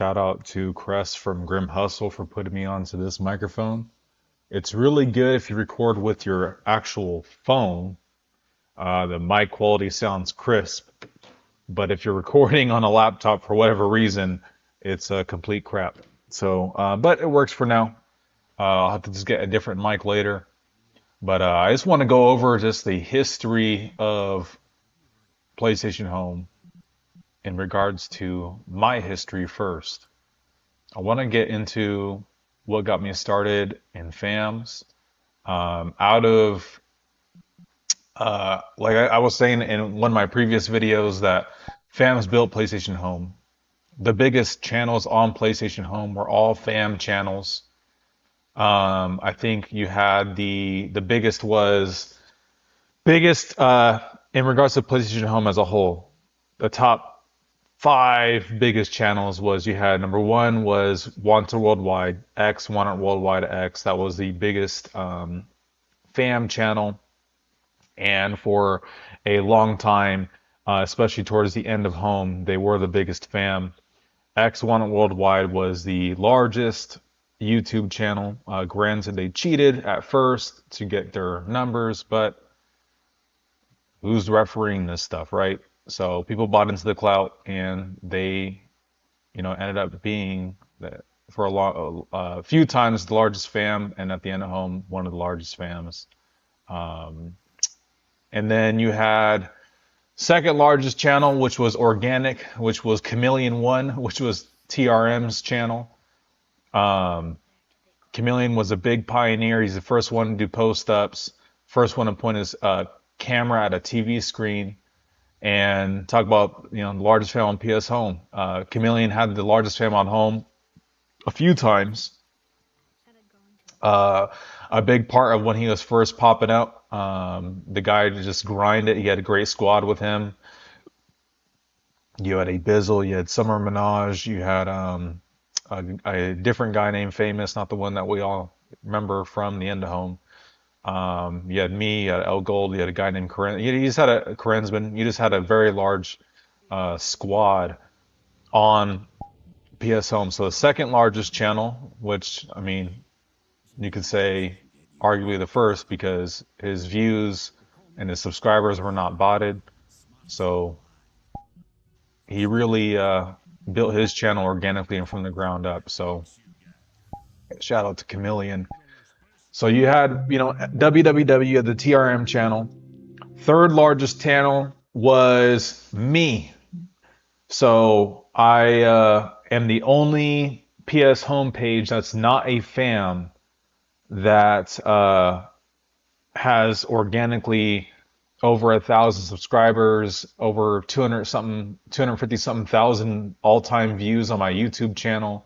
Shout out to Crest from Grim Hustle for putting me onto this microphone. It's really good if you record with your actual phone. The mic quality sounds crisp, but if you're recording on a laptop for whatever reason, it's a complete crap. So, but it works for now. I'll have to just get a different mic later. But I just want to go over just the history of PlayStation Home in regards to my history first. I want to get into what got me started in FAMs. Out of, like I was saying in one of my previous videos, that FAMs built PlayStation Home. The biggest channels on PlayStation Home were all FAM channels. I think you had the biggest was biggest in regards to PlayStation Home as a whole. The top five biggest channels was you had number one was Wanted Worldwide X, Wanted Worldwide X. That was the biggest FAM channel, and for a long time, especially towards the end of Home, they were the biggest FAM. X Wanted Worldwide was the largest YouTube channel. Granted, they cheated at first to get their numbers, but who's refereeing this stuff, right? So people bought into the clout, and they, ended up being for a few times the largest fam, and at the end of Home, one of the largest fams. Um, and then you had second largest channel, which was organic, which was Chameleon1, which was TRM's channel. Chameleon was a big pioneer. He's the first one to do post-ups, first one to point his camera at a TV screen and talk about, the largest fam on PS Home. Chameleon had the largest fam on Home a few times. A big part of when he was first popping up, the guy to just grind it. He had a great squad with him. You had a Bizzle, you had Summer Minaj, you had a different guy named Famous, not the one that we all remember from the end of Home. You had me, you had El Gold, you had a guy named Karen. You just had a Karensman. You just had a very large squad on PS Home. So the second largest channel, which I mean, you could say arguably the first because his views and his subscribers were not botted. So he really built his channel organically and from the ground up. So shout out to Chameleon. So you had, WWW at the TRM channel. Third largest channel was me. So I am the only PS homepage that's not a fam that has organically over 1,000 subscribers, over 250 something thousand all-time views on my YouTube channel.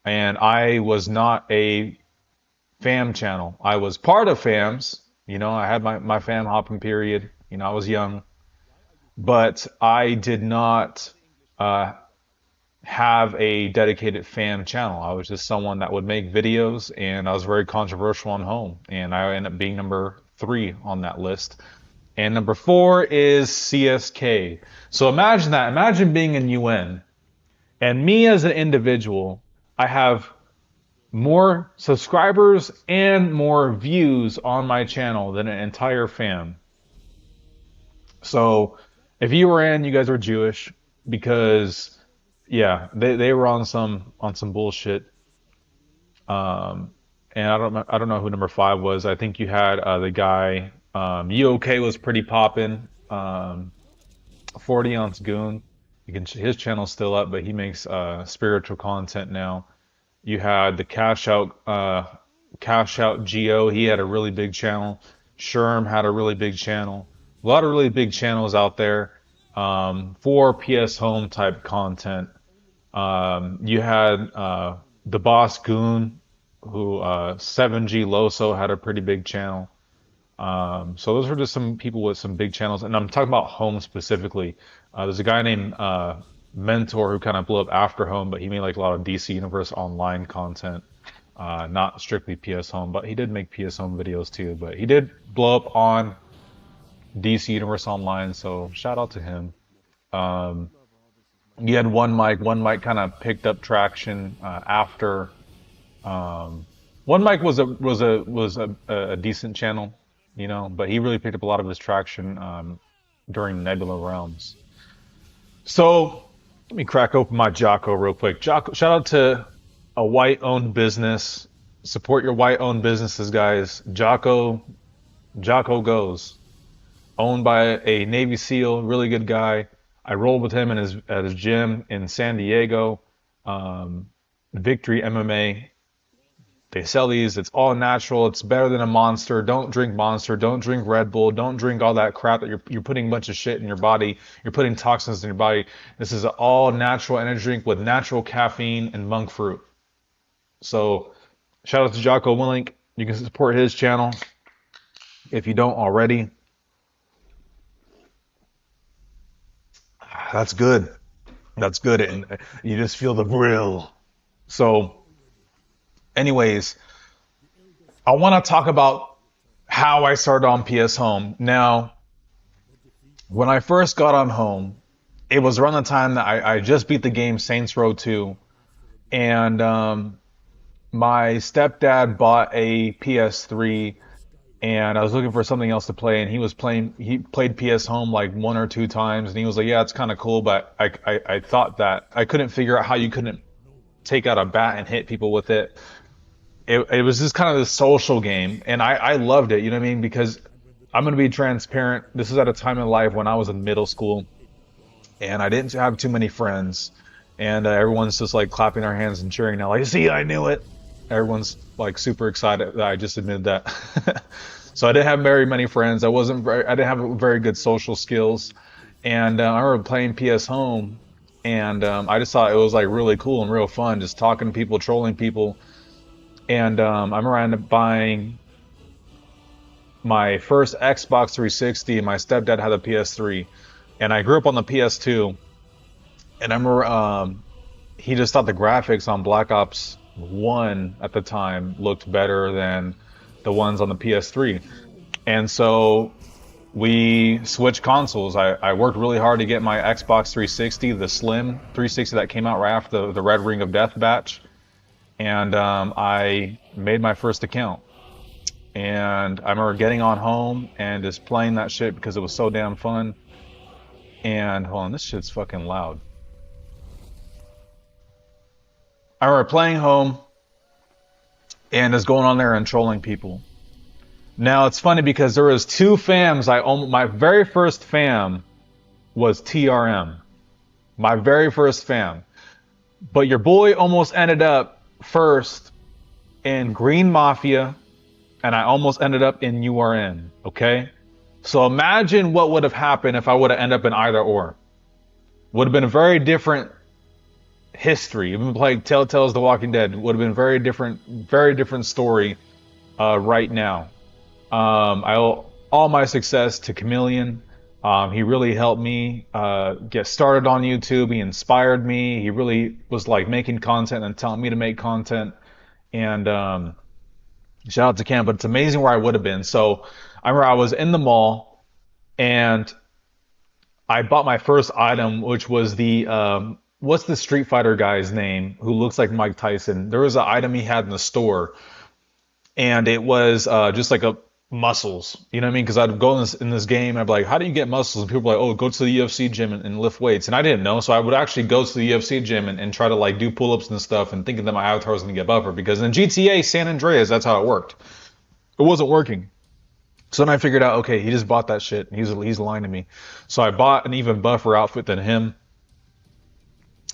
And I was not a fam channel. I was part of fams. I had my fam hopping period. I was young, but I did not have a dedicated fam channel. I was just someone that would make videos, and I was very controversial on Home, and I ended up being number 3 on that list. And number 4 is CSK. So imagine that. Imagine being in UN, and me as an individual, I have more subscribers and more views on my channel than an entire fam. So if you were in, you guys were Jewish because yeah, they were on some bullshit. And I don't know who number 5 was. I think you had the guy UK was pretty poppin'. 40 ounce goon. His channel's still up, but he makes spiritual content now. You had the Cash Out Geo. He had a really big channel. Sherm had a really big channel. A lot of really big channels out there for PS Home type content. You had the Boss Goon, who 7G Loso had a pretty big channel. So those were just some people with some big channels, and I'm talking about Home specifically. There's a guy named Mentor who kind of blew up after Home, but he made like a lot of DC Universe Online content, not strictly PS Home, but he did make PS Home videos too. But he did blow up on DC Universe Online, so shout out to him. You had one mic. One mic kind of picked up traction after. Um, one mic was a decent channel, you know, but he really picked up a lot of his traction during Nebula Realms. So let me crack open my Jocko real quick. Jocko, shout out to a white-owned business. Support your white-owned businesses, guys. Jocko goes. Owned by a Navy SEAL, really good guy. I rolled with him in his at his gym in San Diego. Um, Victory MMA. They sell these. It's all natural. It's better than a Monster. Don't drink Monster. Don't drink Red Bull. Don't drink all that crap that you're putting a bunch of shit in your body. You're putting toxins in your body. This is an all natural energy drink with natural caffeine and monk fruit. So shout out to Jocko Willink. You can support his channel if you don't already. That's good. That's good. And you just feel the thrill. So, anyways, I want to talk about how I started on PS Home. Now, when I first got on Home, it was around the time that I just beat the game Saints Row 2. And my stepdad bought a PS3 and I was looking for something else to play, and he played PS Home like one or two times, and he was like, yeah, it's kind of cool, but I thought that I couldn't figure out how you couldn't take out a bat and hit people with it. It was just kind of this social game, and I loved it, you know what I mean? Because I'm going to be transparent. This is at a time in life when I was in middle school, and I didn't have too many friends, and everyone's just like clapping their hands and cheering now, like, see, I knew it. Everyone's like super excited that I just admitted that. So I didn't have very many friends. I didn't have very good social skills, and I remember playing PS Home, and I just thought it was like really cool and real fun, just talking to people, trolling people. And I remember I ended up buying my first Xbox 360, and my stepdad had a PS3, and I grew up on the PS2. And I remember he just thought the graphics on Black Ops 1 at the time looked better than the ones on the PS3. And so we switched consoles. I worked really hard to get my Xbox 360, the Slim 360 that came out right after the Red Ring of Death batch. And I made my first account. And I remember getting on Home and just playing that shit because it was so damn fun. And hold on, this shit's fucking loud. I remember playing Home and just going on there and trolling people. Now it's funny because there was two fams. My very first fam was TRM, my very first fam. But your boy almost ended up first in Green Mafia, and I almost ended up in URN. Okay, so imagine what would have happened if I would have ended up in either or. Would have been a very different history. Even playing Telltale's The Walking Dead would have been very different story right now. I owe all my success to Chameleon. He really helped me get started on YouTube. He inspired me. He really was like making content and telling me to make content. And shout out to Cam, but it's amazing where I would have been. So I remember I was in the mall and I bought my first item, which was the what's the Street Fighter guy's name who looks like Mike Tyson? There was an item he had in the store, and it was just like a muscles. You know what I mean? Because I'd go in this game, and I'd be like, "How do you get muscles?" And people were like, "Oh, go to the UFC gym and lift weights." And I didn't know, so I would actually go to the UFC gym and try to like do pull-ups and stuff, and thinking that my avatar was gonna get buffer. Because in GTA San Andreas, that's how it worked. It wasn't working. So then I figured out, okay, he just bought that shit. He's lying to me. So I bought an even buffer outfit than him.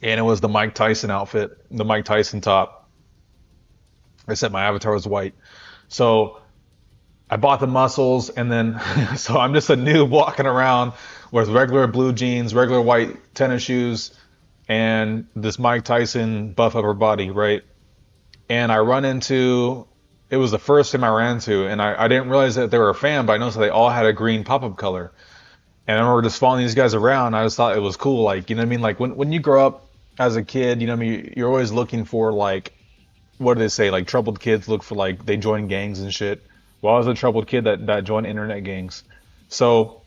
And it was the Mike Tyson outfit, the Mike Tyson top. I said my avatar was white. So I bought the muscles, and then, so I'm just a noob walking around with regular blue jeans, regular white tennis shoes, and this Mike Tyson buff upper body, right? And I run into, it was the first time I ran into, and I didn't realize that they were a fan, but I noticed that they all had a green pop-up color. And I remember just following these guys around. I just thought it was cool. Like, you know what I mean? Like when you grow up as a kid, you know what I mean? You're always looking for like, what do they say? Like troubled kids look for like, they join gangs and shit. Well, I was a troubled kid that joined internet gangs. So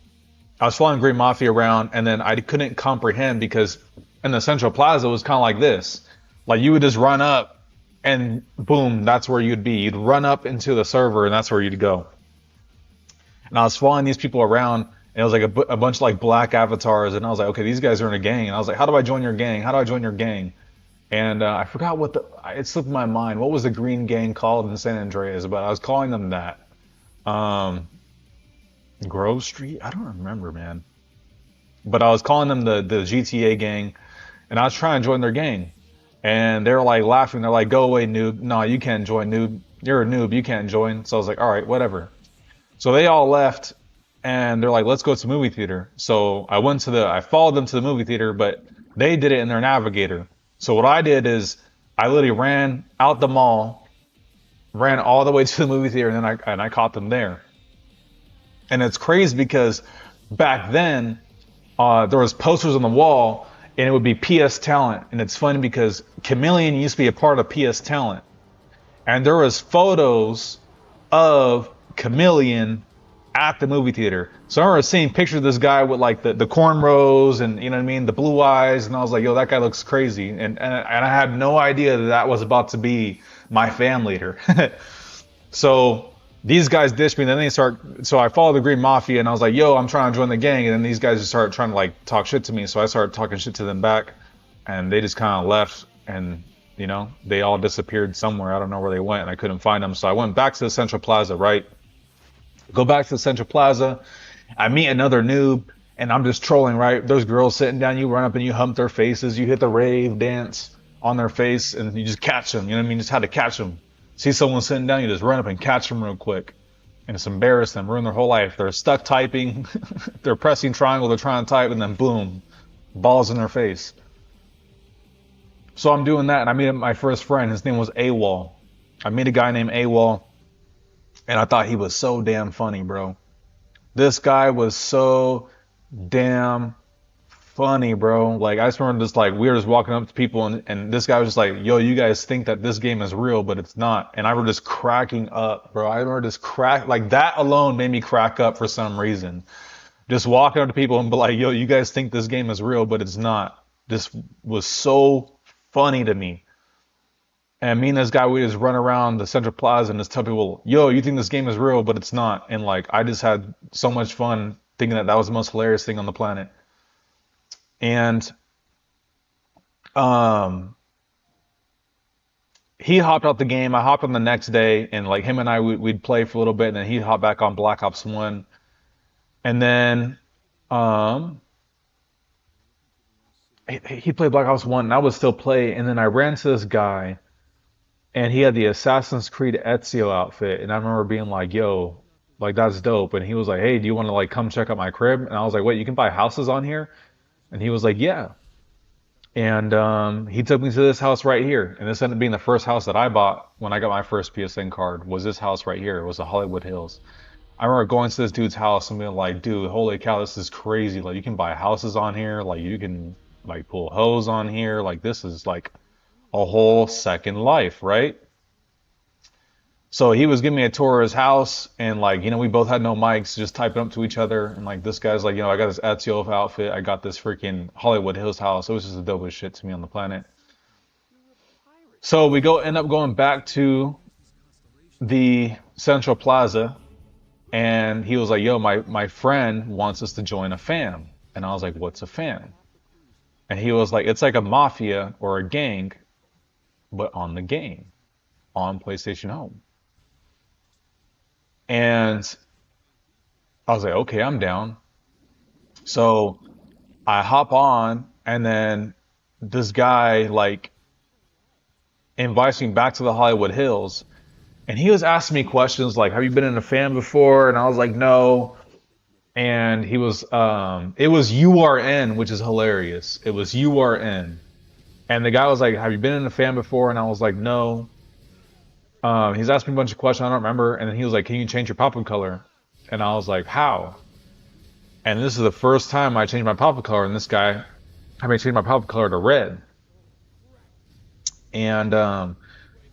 I was following Green Mafia around, and then I couldn't comprehend because And the Central Plaza was kind of like this. Like you would just run up and boom, that's where you'd be. You'd run up into the server and that's where you'd go. And I was following these people around and it was like a bunch of like black avatars. And I was like, okay, these guys are in a gang. And I was like, how do I join your gang? How do I join your gang? And I forgot it slipped my mind. What was the green gang called in San Andreas? But I was calling them that. Um, Grove Street? I don't remember, man. But I was calling them the GTA gang, and I was trying to join their gang. And they were like laughing. They're like, go away, noob. No, you can't join, noob. You're a noob. You can't join. So I was like, all right, whatever. So they all left, and they're like, let's go to the movie theater. So I followed them to the movie theater, but they did it in their navigator. So what I did is I literally ran out the mall, ran all the way to the movie theater, and then I caught them there. And it's crazy because back then there was posters on the wall, and it would be PS Talent. And it's funny because Chameleon used to be a part of PS Talent, and there was photos of Chameleon at the movie theater. So I remember seeing pictures of this guy with like the cornrows and you know what I mean, the blue eyes, and I was like, yo, that guy looks crazy. And I had no idea that was about to be my fan leader. So these guys ditched me, and then so I followed the Green Mafia, and I was like, yo, I'm trying to join the gang, and then these guys just started trying to like talk shit to me, so I started talking shit to them back, and they just kind of left, and you know, they all disappeared somewhere. I don't know where they went, and I couldn't find them, so I went back to the Central Plaza, right? Go back to the Central Plaza, I meet another noob, and I'm just trolling, right? There's girls sitting down, you run up and you hump their faces, you hit the rave dance on their face, and you just catch them, you know what I mean? Just had to catch them. See someone sitting down, you just run up and catch them real quick. And it's embarrassing them, ruin their whole life. They're stuck typing, they're pressing triangle, they're trying to type, and then boom, balls in their face. So I'm doing that, and I meet my first friend. His name was AWOL. I meet a guy named AWOL, and I thought he was so damn funny, bro. This guy was so damn funny, bro. Like, I just remember just like, we were just walking up to people, and this guy was just like, yo, you guys think that this game is real, but it's not. And I were just cracking up, bro. I remember just like that alone made me crack up for some reason. Just walking up to people and be like, yo, you guys think this game is real, but it's not. This was so funny to me. And me and this guy, we just run around the Central Plaza and just tell people, yo, you think this game is real, but it's not. And like, I just had so much fun thinking that that was the most hilarious thing on the planet. And he hopped out the game. I hopped on the next day, and like him and I, we'd play for a little bit, and then he'd hop back on Black Ops 1. And then he played Black Ops 1, and I would still play. And then I ran to this guy, and he had the Assassin's Creed Ezio outfit. And I remember being like, yo, like that's dope. And he was like, hey, do you want to like come check out my crib? And I was like, wait, you can buy houses on here? And he was like, yeah. And he took me to this house right here. And this ended up being the first house that I bought when I got my first PSN card, was this house right here. It was the Hollywood Hills. I remember going to this dude's house and being like, dude, holy cow, this is crazy. Like, you can buy houses on here. Like, you can like pull hose on here. Like, this is like a whole second life, right? So he was giving me a tour of his house, and like, you know, we both had no mics, just typing up to each other. And like, this guy's like, you know, I got this Ezio outfit, I got this freaking Hollywood Hills house. It was just the dopest shit to me on the planet. So we end up going back to the Central Plaza, and he was like, yo, my friend wants us to join a fam. And I was like, what's a fam? And he was like, it's like a mafia or a gang, but on the game, on PlayStation Home. And I was like, okay, I'm down. So I hop on, and then this guy like invites me back to the Hollywood Hills, and he was asking me questions like, have you been in a fan before? And I was like, no. And he was it was URN, which is hilarious. It was URN. And the guy was like, have you been in a fan before? And I was like, no. He's asked me a bunch of questions I don't remember, and then he was like, can you change your pop-up color? And I was like, how? And this is the first time I changed my pop-up color, and this guy had me change my pop-up color to red. And I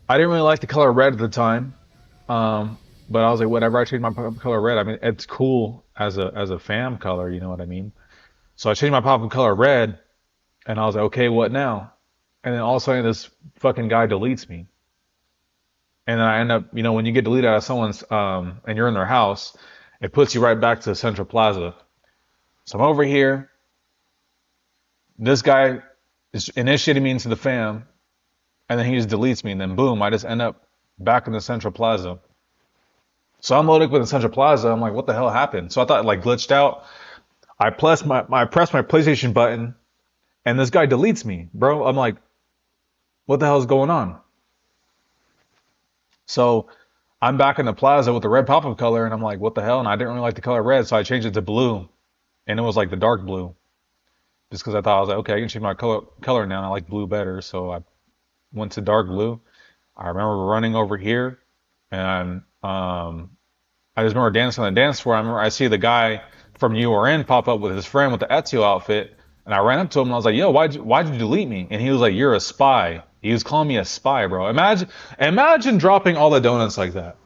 didn't really like the color red at the time, but I was like, whatever, I changed my pop-up color red. I mean, it's cool as a fam color, you know what I mean? So I changed my pop-up color red, And I was like, okay, what now? And then all of a sudden this fucking guy deletes me. And then I end up, when you get deleted out of someone's, and you're in their house, it puts you right back to Central Plaza. So I'm over here. This guy is initiating me into the fam, and then he just deletes me, and then boom, I just end up back in the Central Plaza. So I'm loading up in the Central Plaza. I'm like, what the hell happened? So I thought it like glitched out. I press my PlayStation button, and this guy deletes me, bro. I'm like, what the hell is going on? So I'm back in the plaza with the red pop-up color, and I'm like, what the hell? And I didn't really like the color red, so I changed it to blue, and it was like the dark blue, just because I thought I was like, okay, I can change my color now. And I like blue better, so I went to dark blue. I remember running over here, and I just remember dancing on the dance floor. I remember I see the guy from URN pop up with his friend with the Ezio outfit, and I ran up to him and I was like, "Yo, why'd you delete me?" And he was like, "You're a spy." He was calling me a spy, bro. Imagine dropping all the donuts like that.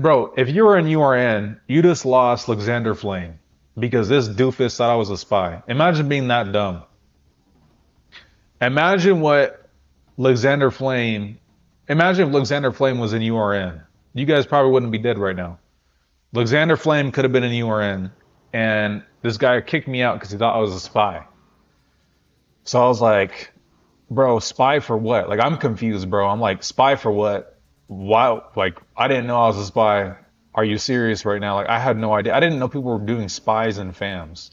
Bro, if you were in URN, you just lost Alexander Flame because this doofus thought I was a spy. Imagine being that dumb. Imagine what Alexander Flame. Imagine if Alexander Flame was in URN. You guys probably wouldn't be dead right now. Alexander Flame could have been in URN, and this guy kicked me out because he thought I was a spy. So I was like, bro, spy for what? Like, I'm confused, bro. I'm like, spy for what? Why? Like, I didn't know I was a spy. Are you serious right now? Like, I had no idea. I didn't know people were doing spies and fams.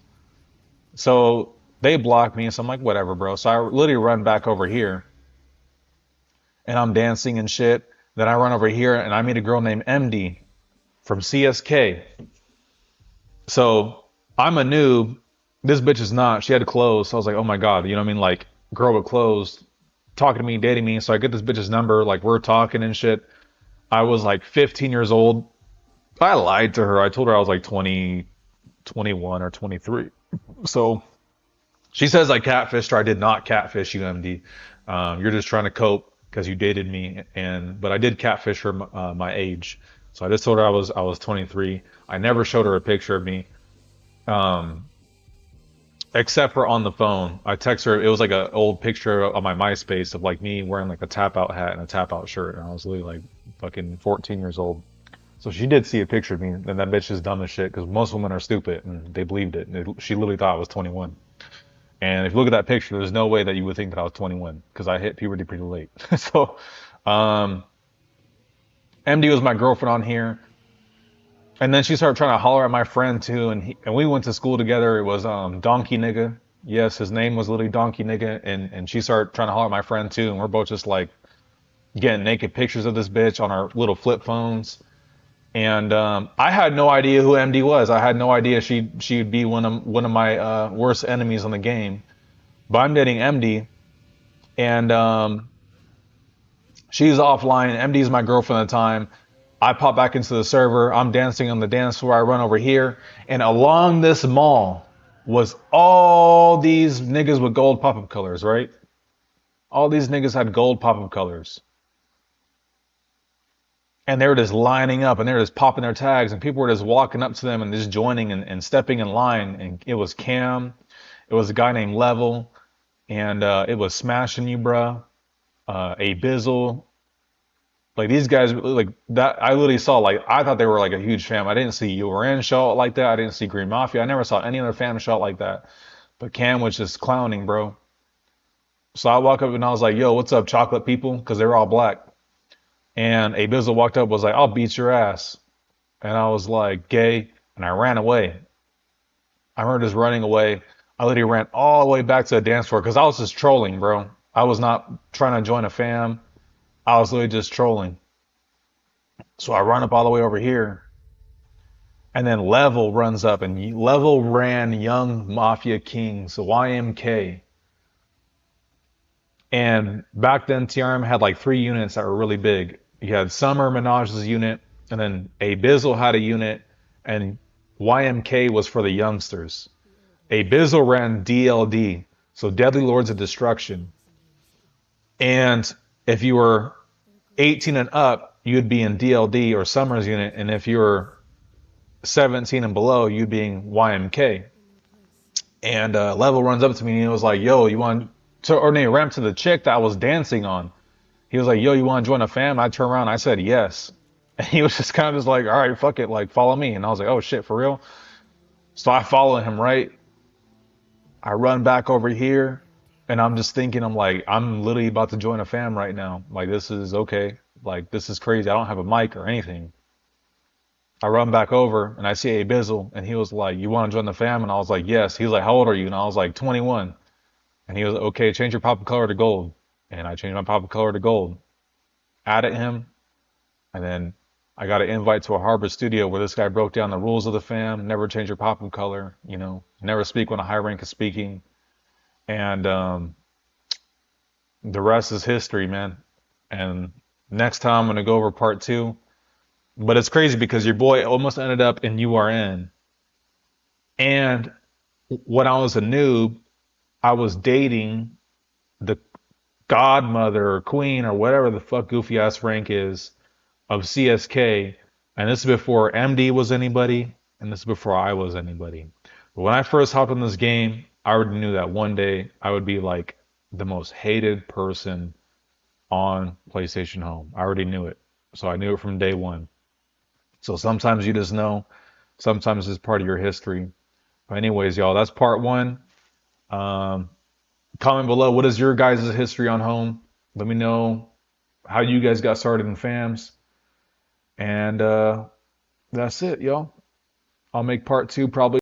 So they blocked me, so I'm like, whatever, bro. So I literally run back over here, and I'm dancing and shit. Then I run over here, and I meet a girl named MD from CSK. So I'm a noob. This bitch is not. She had clothes. So I was like, oh my God, you know what I mean? Like, girl with clothes talking to me, dating me. So I get this bitch's number. Like, we're talking and shit. I was like 15 years old. I lied to her. I told her I was like 20, 21 or 23. So she says I catfished her. I did not catfish you, MD. You're just trying to cope because you dated me. But I did catfish her my age. So I just told her I was 23. I never showed her a picture of me, except for on the phone. I text her. It was like an old picture on my MySpace of like me wearing like a tap out hat and a tap out shirt, and I was literally like fucking 14 years old. So she did see a picture of me, and that bitch is dumb as shit because most women are stupid and they believed it. She literally thought I was 21. And if you look at that picture, there's no way that you would think that I was 21 because I hit puberty pretty late. So, MD was my girlfriend on here. And then she started trying to holler at my friend too, and we went to school together. It was Donkey Nigga. Yes, his name was literally Donkey Nigga, and she started trying to holler at my friend too, and we're both just like getting naked pictures of this bitch on our little flip phones. And I had no idea who MD was. I had no idea she'd be one of my worst enemies on the game. But I'm dating MD, and she's offline. MD's my girlfriend at the time. I pop back into the server. I'm dancing on the dance floor. I run over here, and along this mall was all these niggas with gold pop-up colors, right? All these niggas had gold pop-up colors. And they were just lining up and they were just popping their tags, and people were just walking up to them and just joining and stepping in line. And it was Cam, it was a guy named Level, and it was Smashing You, bruh, a Bizzle. Like these guys, like that, I literally saw, like, I thought they were like a huge fam. I didn't see URN show out like that. I didn't see Green Mafia. I never saw any other fam show out like that. But Cam was just clowning, bro. So I walk up and I was like, yo, what's up, chocolate people? Because they were all black. And a Bizzle walked up, was like, I'll beat your ass. And I was like, gay. And I ran away. I remember just running away. I literally ran all the way back to the dance floor because I was just trolling, bro. I was not trying to join a fam. I was literally just trolling. So I run up all the way over here. And then Level runs up, and Level ran Young Mafia Kings, YMK. And back then, TRM had like 3 units that were really big. You had Summer Minaj's unit, and then a Bizzle had a unit, and YMK was for the youngsters. A Bizzle ran DLD, so Deadly Lords of Destruction. And if you were 18 and up, you'd be in DLD or Summer's unit, and if you were 17 and below, you'd be in YMK. And Level runs up to me and he was like, "Yo, you want to?" Or no, he ran up to the chick that I was dancing on. He was like, "Yo, you want to join a fam?" I turned around, and I said yes, and he was just kind of just like, "All right, fuck it, like follow me." And I was like, "Oh shit, for real?" So I follow him, right? I run back over here, and I'm just thinking, I'm like, I'm literally about to join a fam right now. Like this is okay. Like this is crazy. I don't have a mic or anything. I run back over and I see a Bizzle, and he was like, "You want to join the fam?" And I was like, "Yes." He was like, "How old are you?" And I was like, 21. And he was okay. Change your pop color to gold. And I changed my pop color to gold. Added him, and then I got an invite to a Harbor studio where this guy broke down the rules of the fam. Never change your pop color. Never speak when a high rank is speaking. And the rest is history, man. And next time I'm gonna go over part two. But it's crazy because your boy almost ended up in URN. And when I was a noob, I was dating the godmother or queen or whatever the fuck goofy ass rank is of CSK. And this is before MD was anybody, and this is before I was anybody. But when I first hopped in this game, I already knew that one day I would be like the most hated person on PlayStation Home. I already knew it. So I knew it from day one. So sometimes you just know, sometimes it's part of your history. But anyways, y'all, that's part one. Um, Comment below, what is your guys' history on home? Let me know how you guys got started in FAMs. And that's it, y'all. I'll make part two probably